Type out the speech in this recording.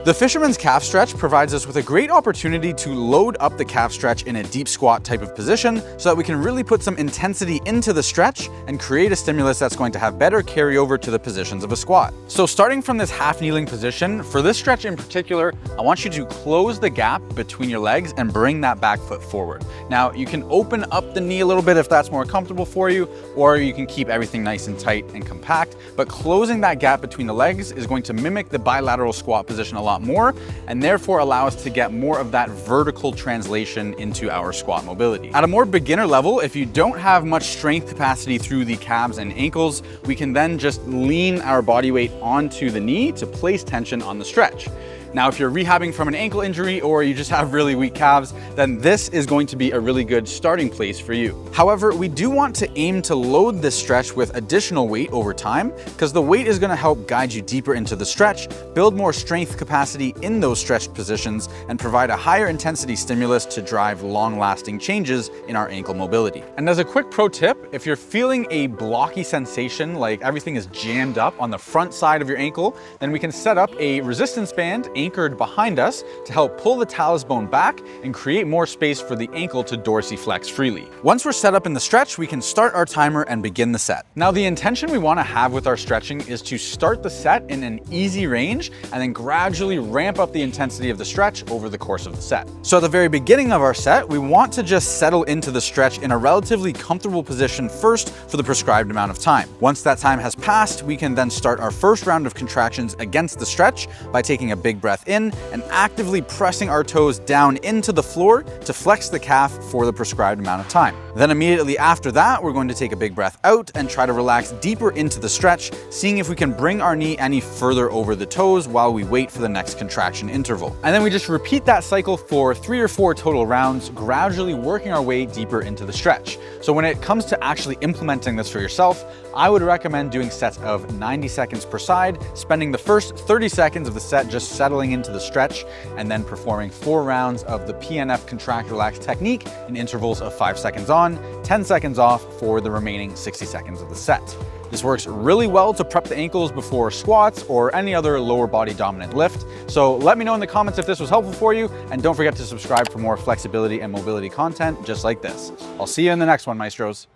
The Fisherman's calf stretch provides us with a great opportunity to load up the calf stretch in a deep squat type of position so that we can really put some intensity into the stretch and create a stimulus that's going to have better carryover to the positions of a squat. So starting from this half kneeling position, for this stretch in particular, I want you to close the gap between your legs and bring that back foot forward. Now you can open up the knee a little bit if that's more comfortable for you, or you can keep everything nice and tight and compact, but closing that gap between the legs is going to mimic the bilateral squat position a lot more, and therefore allow us to get more of that vertical translation into our squat mobility. At a more beginner level, if you don't have much strength capacity through the calves and ankles, we can then just lean our body weight onto the knee to place tension on the stretch. Now, if you're rehabbing from an ankle injury or you just have really weak calves, then this is going to be a really good starting place for you. However, we do want to aim to load this stretch with additional weight over time, because the weight is going to help guide you deeper into the stretch, build more strength capacity in those stretched positions, and provide a higher intensity stimulus to drive long-lasting changes in our ankle mobility. And as a quick pro tip, if you're feeling a blocky sensation, like everything is jammed up on the front side of your ankle, then we can set up a resistance band anchored behind us to help pull the talus bone back and create more space for the ankle to dorsiflex freely. Once we're set up in the stretch, we can start our timer and begin the set. Now, the intention we want to have with our stretching is to start the set in an easy range and then gradually ramp up the intensity of the stretch over the course of the set. So at the very beginning of our set, we want to just settle into the stretch in a relatively comfortable position first for the prescribed amount of time. Once that time has passed, we can then start our first round of contractions against the stretch by taking a big breath in and actively pressing our toes down into the floor to flex the calf for the prescribed amount of time. Then immediately after that, we're going to take a big breath out and try to relax deeper into the stretch, seeing if we can bring our knee any further over the toes while we wait for the next contraction interval. And then we just repeat that cycle for 3 or 4 total rounds, gradually working our way deeper into the stretch. So when it comes to actually implementing this for yourself, I would recommend doing sets of 90 seconds per side, spending the first 30 seconds of the set just settling into the stretch, and then performing 4 rounds of the PNF contract relax technique in intervals of 5 seconds on, 10 seconds off for the remaining 60 seconds of the set. This works really well to prep the ankles before squats or any other lower body dominant lift. So let me know in the comments if this was helpful for you, and don't forget to subscribe for more flexibility and mobility content just like this. I'll see you in the next one, maestros.